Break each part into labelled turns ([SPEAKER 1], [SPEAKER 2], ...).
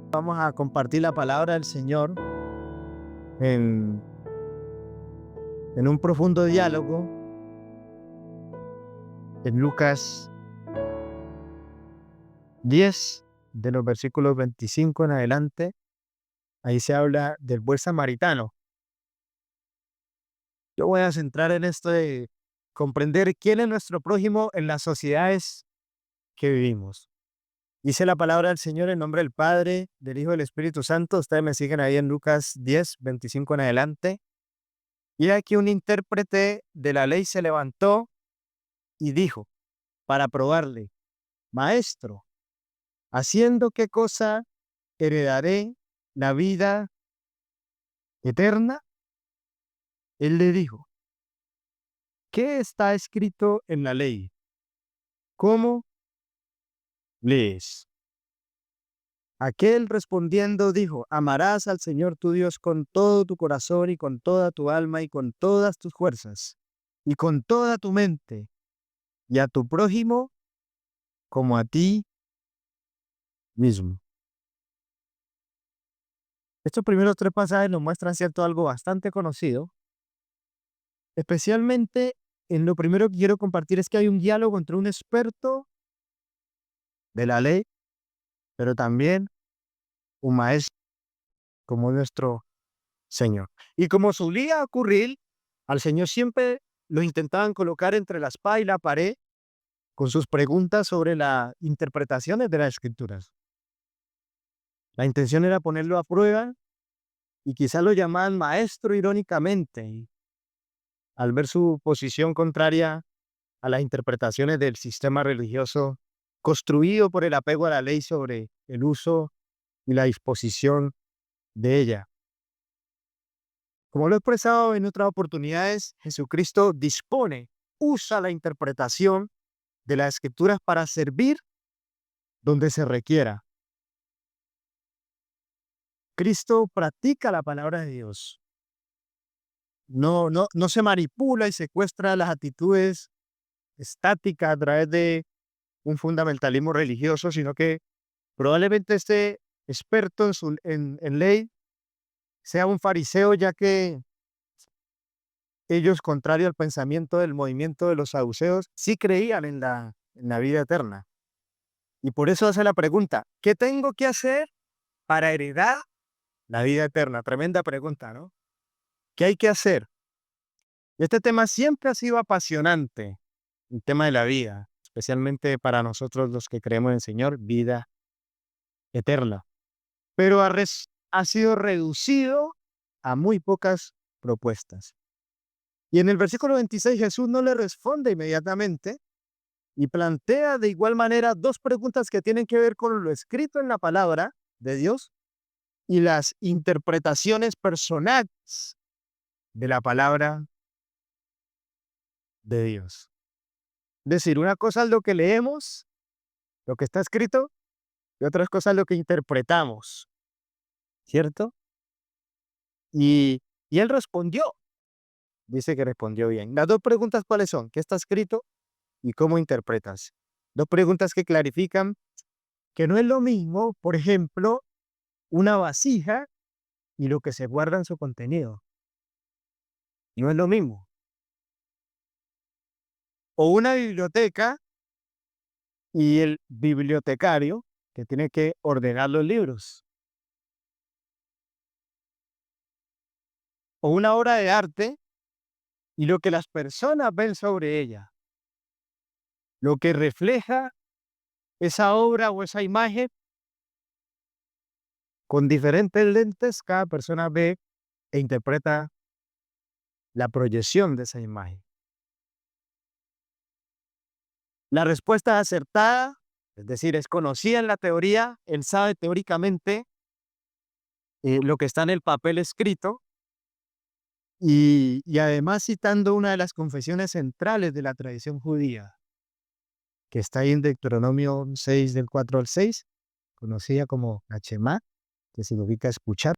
[SPEAKER 1] Vamos a compartir la palabra del Señor en, en un profundo diálogo en Lucas 10, de los versículos 25 en adelante. Ahí se habla del buen samaritano. Yo voy a centrar en esto de comprender quién es nuestro prójimo en las sociedades que vivimos. Dice la palabra del Señor en nombre del Padre, del Hijo y del Espíritu Santo. Ustedes me siguen ahí en Lucas 10, 25 en adelante. Y aquí un intérprete de la ley se levantó y dijo, para probarle: Maestro, ¿haciendo qué cosa heredaré la vida eterna? Él le dijo: ¿qué está escrito en la ley? ¿Cómo lees? Aquel respondiendo dijo: amarás al Señor tu Dios con todo tu corazón y con toda tu alma y con todas tus fuerzas y con toda tu mente, y a tu prójimo como a ti mismo. Estos primeros tres pasajes nos muestran, cierto, algo bastante conocido. Especialmente en lo primero que quiero compartir es que hay un diálogo entre un experto de la ley, pero también un maestro como nuestro Señor. Y como solía ocurrir, al Señor siempre lo intentaban colocar entre la espada y la pared con sus preguntas sobre las interpretaciones de las Escrituras. La intención era ponerlo a prueba y quizás lo llamaban maestro irónicamente, y al ver su posición contraria a las interpretaciones del sistema religioso construido por el apego a la ley sobre el uso y la disposición de ella. Como lo he expresado en otras oportunidades, Jesucristo usa la interpretación de las Escrituras para servir donde se requiera. Cristo practica la palabra de Dios. No se manipula y secuestra las actitudes estáticas a través de un fundamentalismo religioso, sino que probablemente este experto en ley sea un fariseo, ya que ellos, contrario al pensamiento del movimiento de los saduceos, sí creían en la vida eterna. Y por eso hace la pregunta: ¿qué tengo que hacer para heredar la vida eterna? Tremenda pregunta, ¿no? ¿Qué hay que hacer? Y este tema siempre ha sido apasionante, el tema de la vida, especialmente para nosotros los que creemos en el Señor, vida eterna. Pero ha sido reducido a muy pocas propuestas. Y en el versículo 26 Jesús no le responde inmediatamente y plantea de igual manera dos preguntas que tienen que ver con lo escrito en la palabra de Dios y las interpretaciones personales de la palabra de Dios. Es decir, una cosa es lo que leemos, lo que está escrito, y otra cosa es lo que interpretamos, ¿cierto? Y, y él respondió, dice que respondió bien. Las dos preguntas, ¿cuáles son? ¿Qué está escrito y cómo interpretas? Dos preguntas que clarifican que no es lo mismo, por ejemplo, una vasija y lo que se guarda en su contenido. No es lo mismo. O una biblioteca y el bibliotecario que tiene que ordenar los libros. O una obra de arte y lo que las personas ven sobre ella. Lo que refleja esa obra o esa imagen con diferentes lentes, cada persona ve e interpreta la proyección de esa imagen. La respuesta es acertada, es decir, es conocida en la teoría, él sabe teóricamente lo que está en el papel escrito, y además citando una de las confesiones centrales de la tradición judía, que está ahí en Deuteronomio 6, del 4 al 6, conocida como la Shemá, que significa escuchar,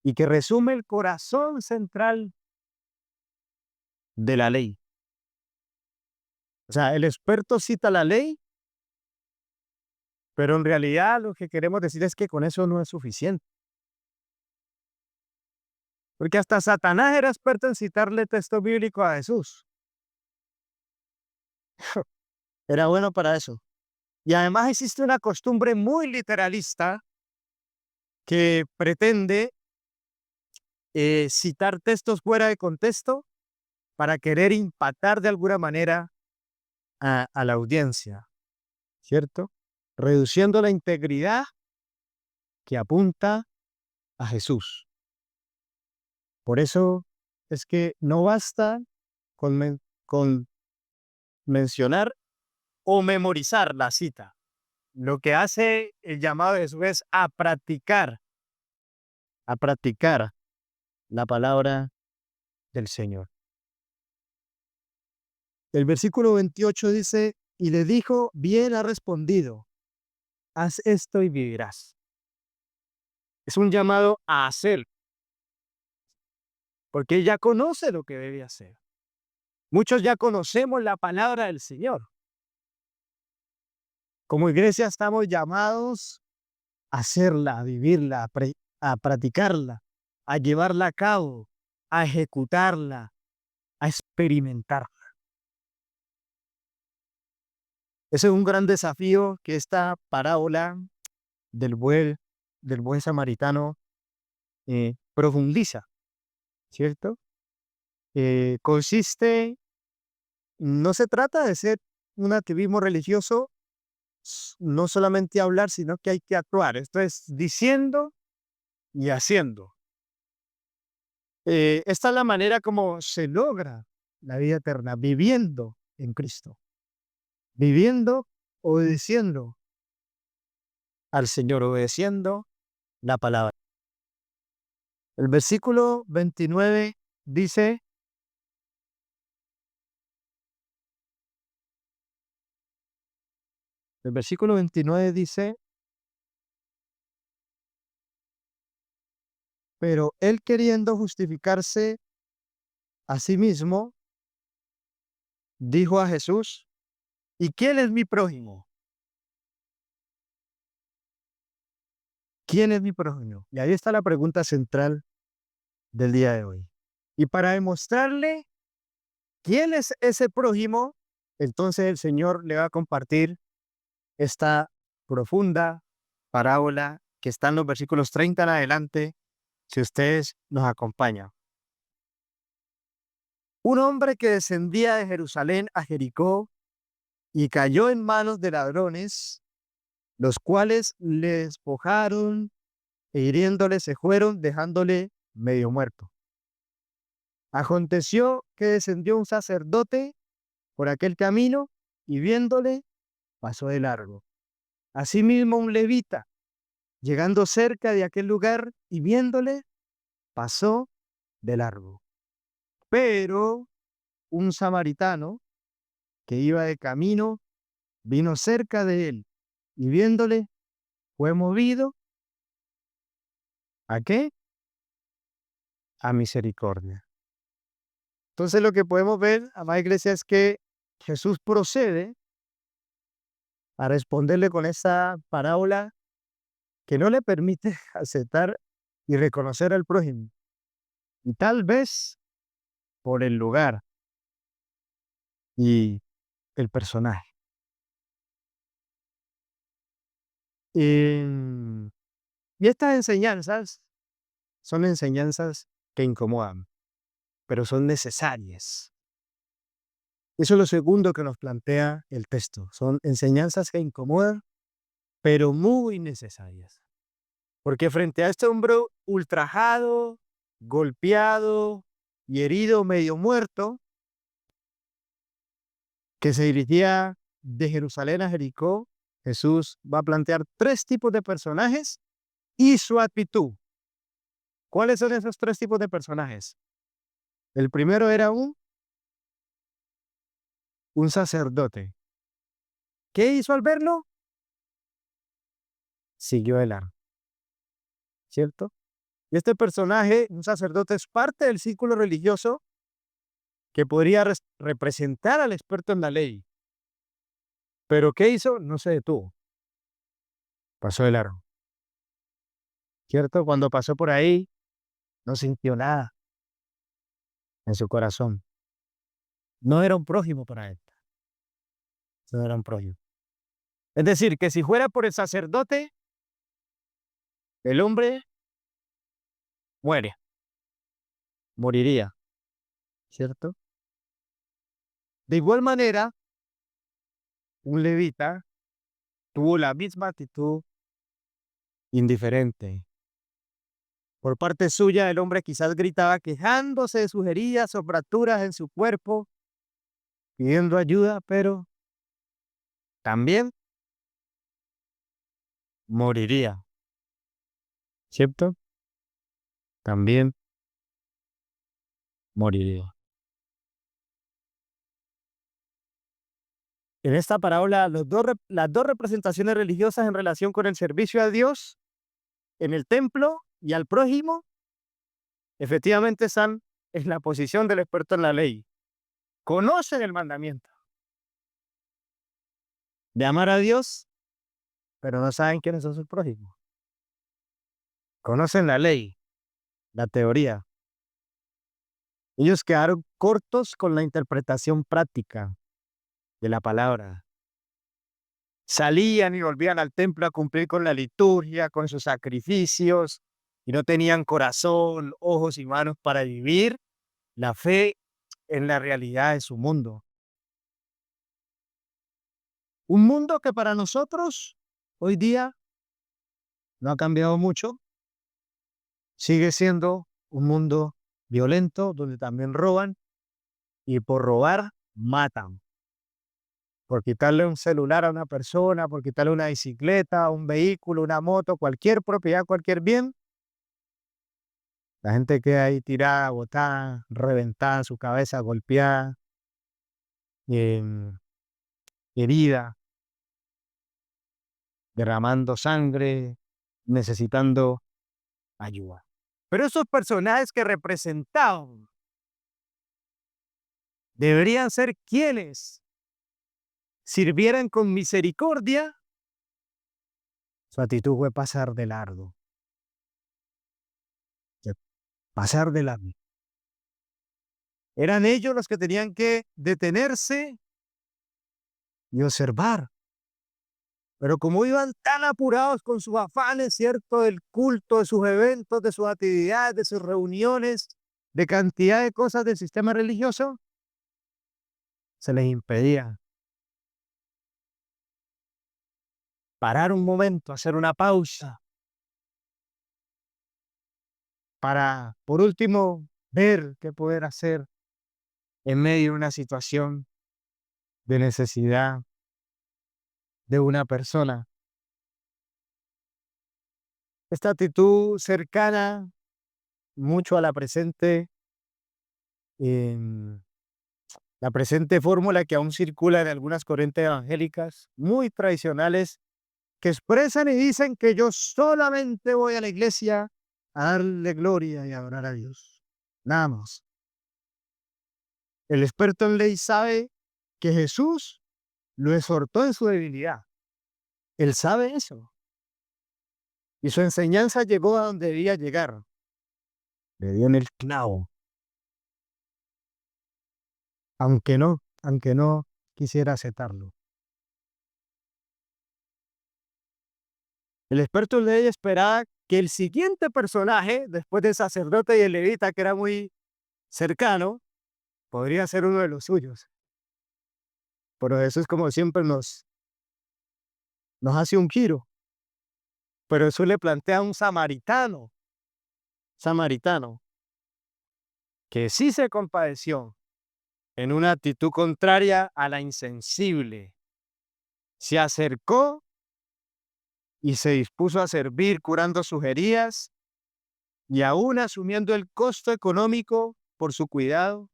[SPEAKER 1] y que resume el corazón central de la ley. O sea, el experto cita la ley Pero en realidad lo que queremos decir es que con eso no es suficiente. Porque hasta Satanás era experto en citarle texto bíblico a Jesús. Era bueno para eso. Y además existe una costumbre muy literalista que pretende citar textos fuera de contexto para querer impactar de alguna manera a la audiencia, ¿cierto? Reduciendo la integridad que apunta a Jesús. Por eso es que no basta con mencionar o memorizar la cita. Lo que hace el llamado de Jesús es a practicar la palabra del Señor. El versículo 28 dice, y le dijo, bien ha respondido, haz esto y vivirás. Es un llamado a hacer, porque él ya conoce lo que debe hacer. Muchos ya conocemos la palabra del Señor. Como iglesia estamos llamados a hacerla, a vivirla, a practicarla, a llevarla a cabo, a ejecutarla, a experimentarla. Ese es un gran desafío que esta parábola del buen samaritano profundiza, ¿cierto? Consiste, no se trata de ser un activismo religioso, no solamente hablar, sino que hay que actuar. Esto es diciendo y haciendo. Esta es la manera como se logra la vida eterna, viviendo en Cristo, viviendo, obedeciendo al Señor, obedeciendo la palabra. El versículo 29 dice, el versículo 29 dice, pero él queriendo justificarse a sí mismo, dijo a Jesús, ¿y quién es mi prójimo? ¿Quién es mi prójimo? Y ahí está la pregunta central del día de hoy. Y para demostrarle quién es ese prójimo, entonces el Señor le va a compartir esta profunda parábola que está en los versículos 30 en adelante, si ustedes nos acompañan. Un hombre que descendía de Jerusalén a Jericó y cayó en manos de ladrones, los cuales le despojaron e hiriéndole se fueron, dejándole medio muerto. Aconteció que descendió un sacerdote por aquel camino y viéndole, pasó de largo. Asimismo un levita, llegando cerca de aquel lugar y viéndole, pasó de largo. Pero un samaritano que iba de camino vino cerca de él y viéndole, fue movido ¿a qué? A misericordia. Entonces lo que podemos ver, amada iglesia, es que Jesús procede a responderle con esta parábola que no le permite aceptar y reconocer al prójimo. Y tal vez por el lugar y el personaje. Y, y estas enseñanzas son enseñanzas que incomodan, pero son necesarias. Eso es lo segundo que nos plantea el texto. Son enseñanzas que incomodan, pero muy necesarias. Porque frente a este hombre ultrajado, golpeado y herido, medio muerto, que se dirigía de Jerusalén a Jericó, Jesús va a plantear tres tipos de personajes y su actitud. ¿Cuáles son esos tres tipos de personajes? El primero era un sacerdote. ¿Qué hizo al verlo? Siguió de largo, ¿cierto? Y este personaje, un sacerdote, es parte del círculo religioso que podría representar al experto en la ley. ¿Pero qué hizo? No se detuvo. pasó de largo, ¿cierto? Cuando pasó por ahí, no sintió nada en su corazón. No era un prójimo para él, no era un prójimo. Es decir, que si fuera por el sacerdote, el hombre muere, moriría, ¿cierto? De igual manera, un levita tuvo la misma actitud indiferente. Por parte suya, el hombre quizás gritaba quejándose de sus heridas o fracturas en su cuerpo, pidiendo ayuda, pero también moriría, ¿cierto? También moriría. En esta parábola, las dos representaciones religiosas en relación con el servicio a Dios en el templo y al prójimo, efectivamente están en la posición del experto en la ley. Conocen el mandamiento de amar a Dios, pero no saben quiénes son sus prójimos. Conocen la ley, la teoría. Ellos quedaron cortos con la interpretación práctica de la palabra. Salían y volvían al templo a cumplir con la liturgia, con sus sacrificios, y no tenían corazón, ojos y manos para vivir la fe en la realidad de su mundo. Un mundo que para nosotros hoy día no ha cambiado mucho, sigue siendo un mundo violento donde también roban y por robar matan. Por quitarle un celular a una persona, por quitarle una bicicleta, un vehículo, una moto, cualquier propiedad, cualquier bien, la gente queda ahí tirada, botada, reventada, su cabeza golpeada, em, herida, derramando sangre, necesitando ayuda. Pero esos personajes que representaban deberían ser quienes sirvieran con misericordia. Su actitud fue pasar de largo, de pasar de largo. Eran ellos los que tenían que detenerse y observar. Pero como iban tan apurados con sus afanes, ¿cierto? Del culto, de sus eventos, de sus actividades, de sus reuniones, de cantidad de cosas del sistema religioso, se les impedía parar un momento, hacer una pausa, para, por último, ver qué poder hacer en medio de una situación de necesidad de una persona. Esta actitud cercana mucho a em, la presente fórmula que aún circula en algunas corrientes evangélicas muy tradicionales que expresan y dicen que yo solamente voy a la iglesia a darle gloria y a adorar a Dios. Nada más. El experto en ley sabe que Jesús lo exhortó en su debilidad. Él sabe eso. Y su enseñanza llegó a donde debía llegar. Le dio en el clavo. Aunque no quisiera aceptarlo. El experto en ley esperaba que el siguiente personaje, después del sacerdote y el levita, que era muy cercano, podría ser uno de los suyos. Pero eso es como siempre nos hace un giro. Pero eso le plantea a un samaritano, que sí se compadeció en una actitud contraria a la insensible. Se acercó y se dispuso a servir curando sus heridas y aún asumiendo el costo económico por su cuidado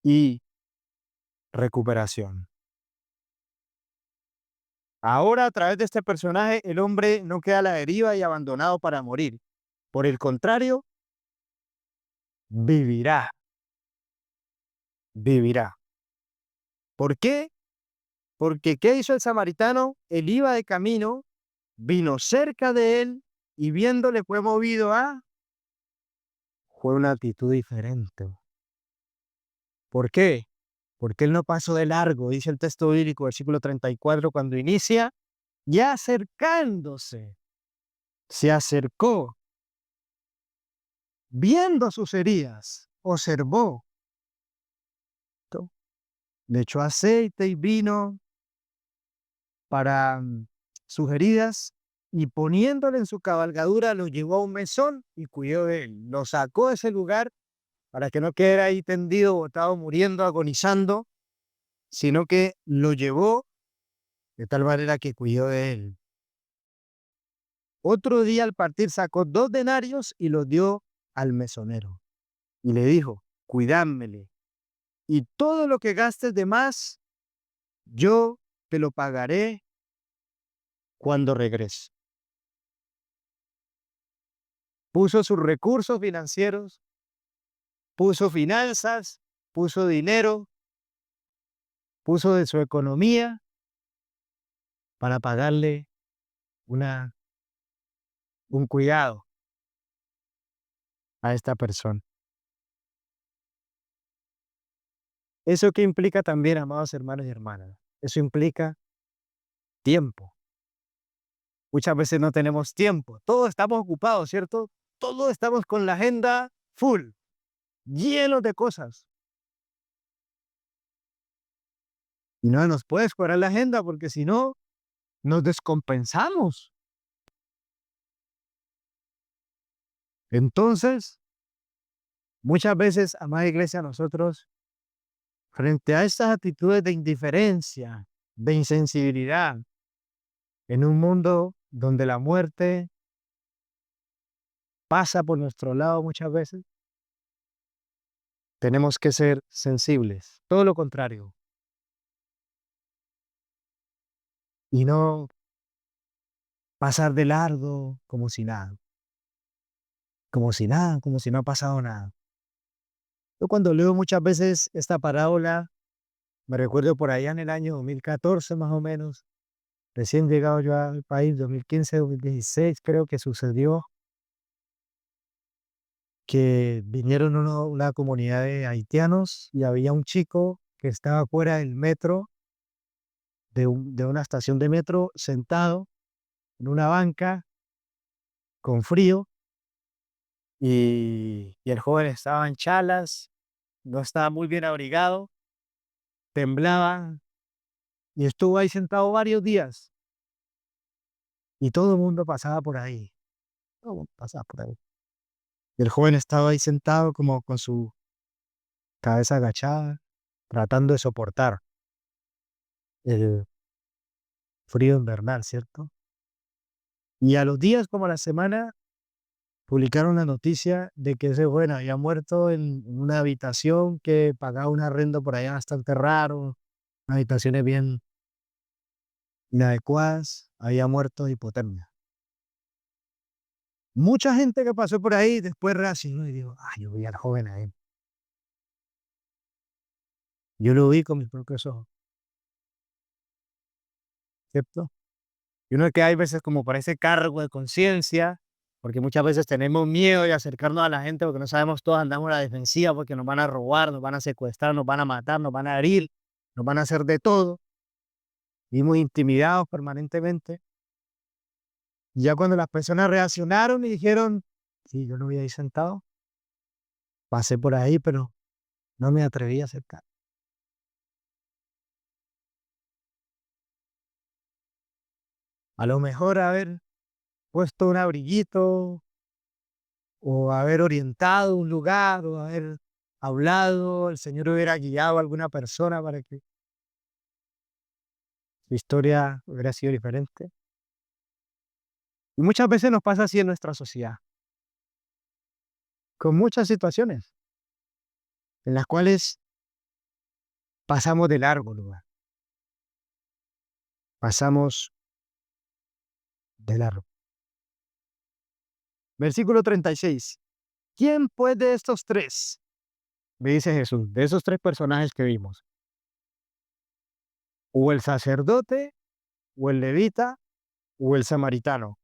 [SPEAKER 1] y recuperación. Ahora, a través de este personaje, el hombre no queda a la deriva y abandonado para morir. Por el contrario, vivirá, vivirá. ¿Por qué? Porque ¿qué hizo el samaritano? Él iba de camino, vino cerca de él y viéndole fue movido a... Fue una actitud diferente. ¿Por qué? Porque él no pasó de largo, dice el texto bíblico, versículo 34, cuando inicia, ya acercándose, se acercó, viendo sus heridas, observó, le echó aceite y vino para sus heridas y poniéndole en su cabalgadura lo llevó a un mesón y cuidó de él. Lo sacó de ese lugar para que no quedara ahí tendido, botado, muriendo, agonizando, sino que lo llevó de tal manera que cuidó de él. Otro día al partir sacó 2 denarios y los dio al mesonero y le dijo, cuidámele y todo lo que gastes de más, yo te lo pagaré cuando regrese. Puso sus recursos financieros, puso finanzas, puso dinero, puso de su economía para pagarle una, un cuidado a esta persona. ¿Eso qué implica también, amados hermanos y hermanas? Eso implica tiempo. Muchas veces no tenemos tiempo. Todos estamos ocupados, ¿cierto? Todos estamos con la agenda full, llenos de cosas. Y no nos puedes cuadrar la agenda porque si no, nos descompensamos. Entonces, muchas veces, amada iglesia, nosotros, frente a estas actitudes de indiferencia, de insensibilidad, en un mundo donde la muerte pasa por nuestro lado muchas veces, tenemos que ser sensibles, todo lo contrario, y no pasar de largo como si nada, como si nada, como si no ha pasado nada. Yo cuando leo muchas veces esta parábola, me recuerdo por allá en el año 2014 más o menos, recién llegado yo al país, 2015, 2016, creo que sucedió que vinieron una comunidad de haitianos y había un chico que estaba fuera del metro, de una estación de metro, sentado en una banca con frío y el joven estaba en chalas, no estaba muy bien abrigado, temblaba y estuvo ahí sentado varios días y todo el mundo pasaba por ahí, todo el mundo pasaba por ahí. Y el joven estaba ahí sentado como con su cabeza agachada, tratando de soportar el frío invernal, ¿cierto? Y a los días, como a la semana, publicaron la noticia de que ese joven había muerto en una habitación que pagaba un arrendo por allá bastante raro, habitaciones bien inadecuadas, había muerto de hipotermia. Mucha gente que pasó por ahí después reaccionó y dijo, ay, yo vi al joven ahí. Yo lo vi con mis propios ojos, ¿cierto? Y uno que hay veces como por ese cargo de conciencia, porque muchas veces tenemos miedo de acercarnos a la gente porque no sabemos, todos andamos a la defensiva porque nos van a robar, nos van a secuestrar, nos van a matar, nos van a herir, nos van a hacer de todo. Vivimos intimidados permanentemente. Y ya cuando las personas reaccionaron y dijeron, sí, yo lo vi ahí sentado, pasé por ahí, pero no me atreví a acercar. A lo mejor haber puesto un abriguito o haber orientado un lugar o haber hablado, el Señor hubiera guiado a alguna persona para que su historia hubiera sido diferente. Y muchas veces nos pasa así en nuestra sociedad, con muchas situaciones en las cuales pasamos de largo lugar, pasamos de largo. Versículo 36. ¿Quién pues de estos tres? Me dice Jesús, de esos tres personajes que vimos, o el sacerdote, o el levita, o el samaritano.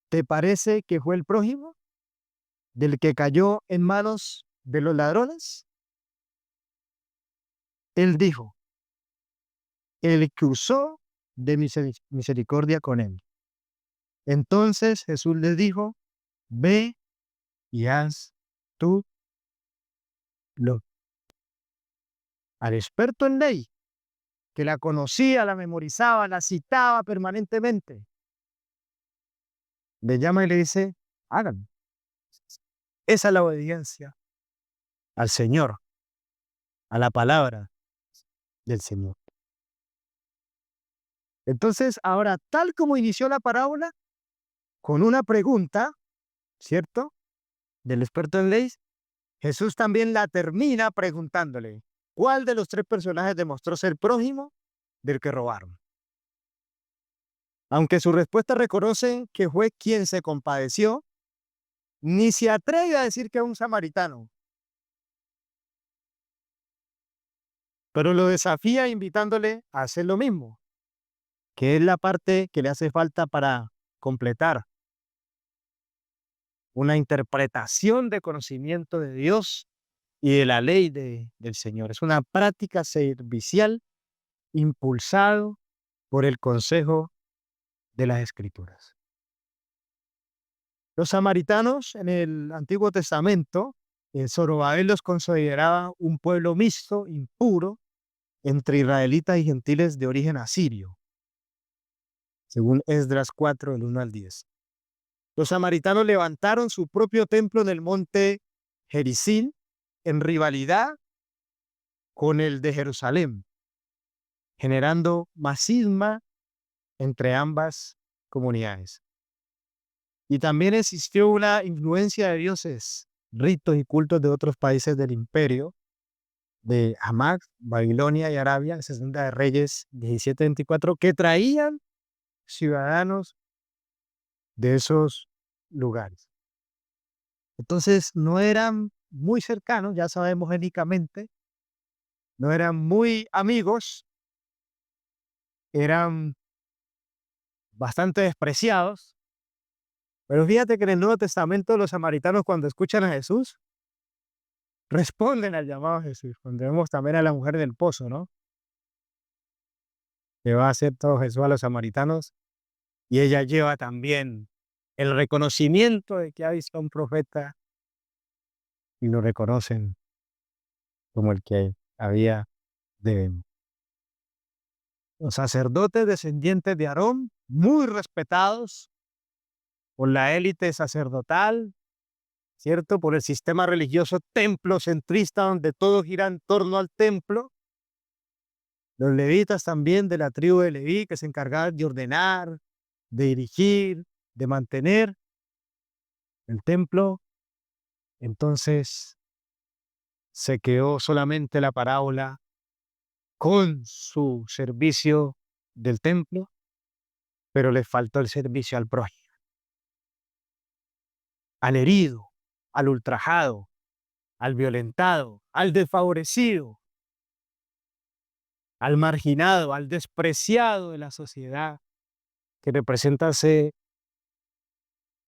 [SPEAKER 1] ¿Te parece que fue el prójimo del que cayó en manos de los ladrones? Él dijo, el que usó de misericordia con él. Entonces Jesús le dijo, ve y haz tú lo. Al experto en ley, que la conocía, la memorizaba, la citaba permanentemente, le llama y le dice, háganlo. Esa es la obediencia al Señor, a la palabra del Señor. Entonces, ahora, tal como inició la parábola, con una pregunta, ¿cierto? Del experto en ley, Jesús también la termina preguntándole, ¿cuál de los tres personajes demostró ser prójimo del que robaron? Aunque su respuesta reconoce que fue quien se compadeció, ni se atreve a decir que es un samaritano, pero lo desafía invitándole a hacer lo mismo, que es la parte que le hace falta para completar una interpretación de conocimiento de Dios y de la ley del Señor. Es una práctica servicial impulsado por el consejo de las Escrituras. Los samaritanos en el Antiguo Testamento, Zorobabel los consideraba un pueblo mixto, impuro, entre israelitas y gentiles de origen asirio, según Esdras 4, del 1 al 10. Los samaritanos levantaron su propio templo en el monte Gerizim, en rivalidad con el de Jerusalén, generando más cisma entre ambas comunidades. Y también existió una influencia de dioses, ritos y cultos de otros países del imperio, de Hamac, Babilonia y Arabia, en Segunda de Reyes 17:24, que traían ciudadanos de esos lugares. Entonces no eran muy cercanos, ya sabemos étnicamente, no eran muy amigos, eran bastante despreciados, pero fíjate que en el Nuevo Testamento los samaritanos cuando escuchan a Jesús, responden al llamado de Jesús. Cuando vemos también a la mujer del pozo, ¿no? Que va a hacer todo Jesús a los samaritanos y ella lleva también el reconocimiento de que ha visto a un profeta y lo reconocen como el que había de venir. Los sacerdotes descendientes de Aarón, muy respetados por la élite sacerdotal, ¿cierto? Por el sistema religioso templo-centrista donde todo gira en torno al templo. Los levitas también de la tribu de Leví que se encargaban de ordenar, de dirigir, de mantener el templo. Entonces se quedó solamente la parábola con su servicio del templo, pero les faltó el servicio al prójimo, al herido, al ultrajado, al violentado, al desfavorecido, al marginado, al despreciado de la sociedad, que representa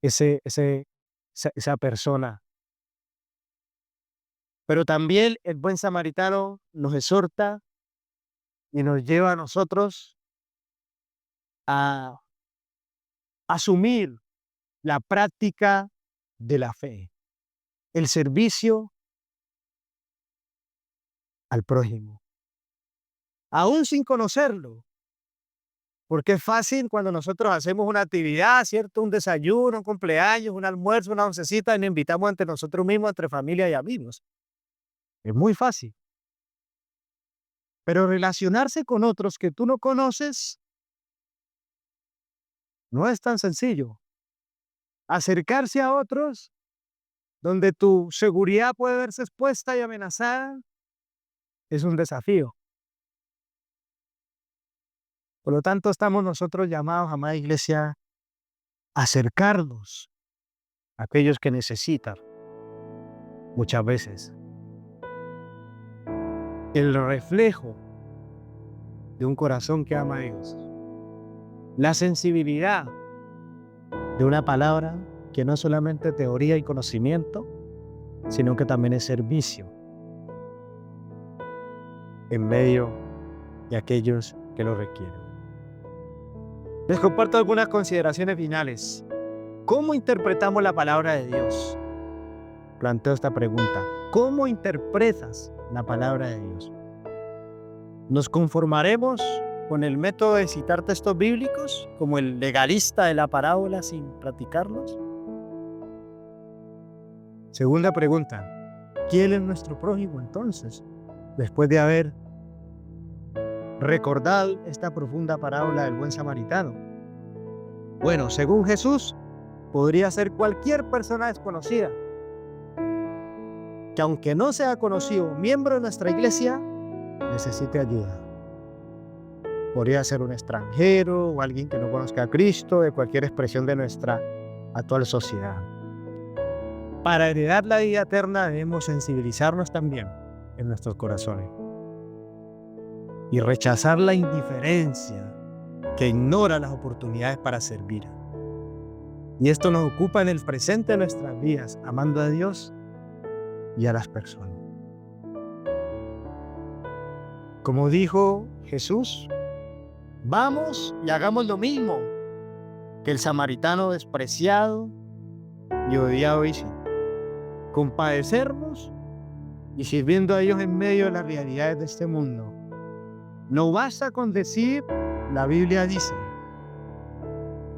[SPEAKER 1] esa persona. Pero también el buen samaritano nos exhorta y nos lleva a nosotros a asumir la práctica de la fe, el servicio al prójimo, aún sin conocerlo, porque es fácil cuando nosotros hacemos una actividad, ¿cierto? Un desayuno, un cumpleaños, un almuerzo, una oncecita, y nos invitamos entre nosotros mismos, entre familia y amigos. Es muy fácil. Pero relacionarse con otros que tú no conoces no es tan sencillo. Acercarse a otros donde tu seguridad puede verse expuesta y amenazada es un desafío. Por lo tanto, estamos nosotros llamados, amada iglesia, a acercarnos a aquellos que necesitan muchas veces. el reflejo de un corazón que ama a Dios. La sensibilidad de una palabra que no es solamente teoría y conocimiento, sino que también es servicio en medio de aquellos que lo requieren. Les comparto algunas consideraciones finales. ¿Cómo interpretamos la palabra de Dios? Planteo esta pregunta. ¿Cómo interpretas la palabra de Dios? ¿Nos conformaremos con el método de citar textos bíblicos como el legalista de la parábola sin practicarlos? Segunda pregunta. ¿Quién es nuestro prójimo entonces? Después de haber recordado esta profunda parábola del buen samaritano. Bueno, según Jesús, podría ser cualquier persona desconocida, que aunque no sea conocido miembro de nuestra iglesia, necesite ayuda. Podría ser un extranjero o alguien que no conozca a Cristo, de cualquier expresión de nuestra actual sociedad. Para heredar la vida eterna debemos sensibilizarnos también en nuestros corazones y rechazar la indiferencia que ignora las oportunidades para servir. Y esto nos ocupa en el presente de nuestras vidas, amando a Dios y a las personas. Como dijo Jesús, vamos y hagamos lo mismo que el samaritano despreciado y odiado hizo. Compadecernos y sirviendo a Dios en medio de las realidades de este mundo. No basta con decir, la Biblia dice,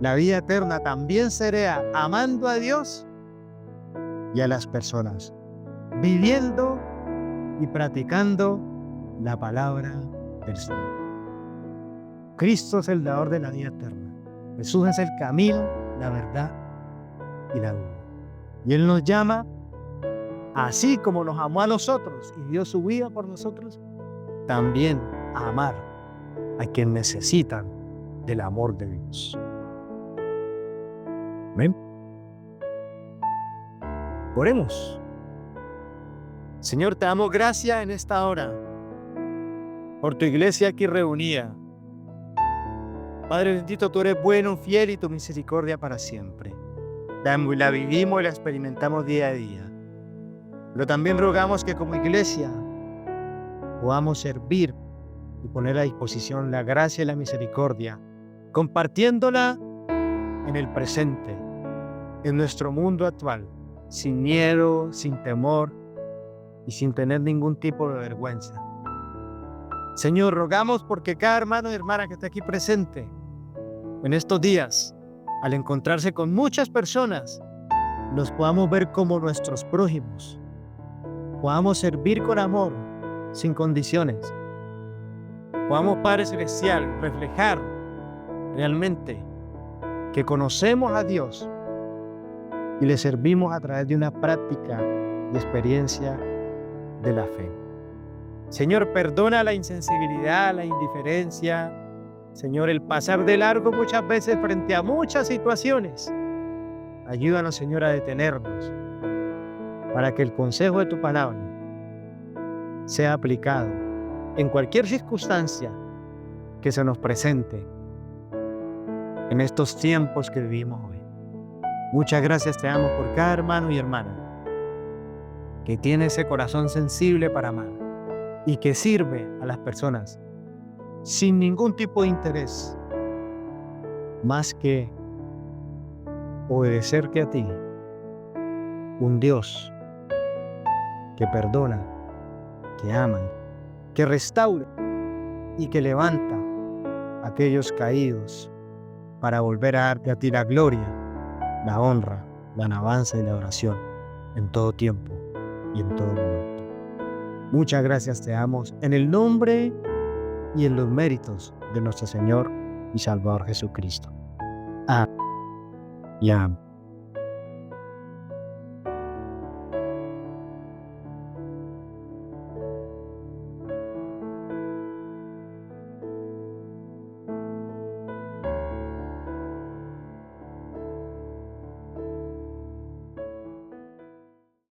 [SPEAKER 1] la vida eterna también será amando a Dios y a las personas, viviendo y practicando la palabra del Señor. Cristo es el dador de la vida eterna. Jesús es el camino, la verdad y la vida. Y Él nos llama, así como nos amó a nosotros y dio su vida por nosotros, también a amar a quienes necesitan del amor de Dios. Amén. Oremos. Señor, te damos gracias en esta hora por tu iglesia aquí reunida. Padre bendito, tú eres bueno, fiel y tu misericordia para siempre. La vivimos y la experimentamos día a día. Pero también rogamos que como iglesia podamos servir y poner a disposición la gracia y la misericordia, compartiéndola en el presente, en nuestro mundo actual, sin miedo, sin temor y sin tener ningún tipo de vergüenza. Señor, rogamos porque cada hermano y hermana que está aquí presente en estos días, al encontrarse con muchas personas, nos podamos ver como nuestros prójimos, podamos servir con amor, sin condiciones, podamos, Padre Celestial, reflejar realmente que conocemos a Dios y le servimos a través de una práctica y experiencia de la fe. Señor, perdona la insensibilidad, la indiferencia, Señor, el pasar de largo muchas veces frente a muchas situaciones. Ayúdanos, Señor, a detenernos para que el consejo de tu palabra sea aplicado en cualquier circunstancia que se nos presente en estos tiempos que vivimos hoy. Muchas gracias te damos por cada hermano y hermana que tiene ese corazón sensible para amar y que sirve a las personas sin ningún tipo de interés, más que obedecerte a ti, un Dios que perdona, que ama, que restaura y que levanta a aquellos caídos para volver a darte a ti la gloria, la honra, la alabanza y la oración en todo tiempo y en todo momento. Muchas gracias te damos en el nombre y en los méritos de nuestro Señor y Salvador Jesucristo. Amén. Y amén.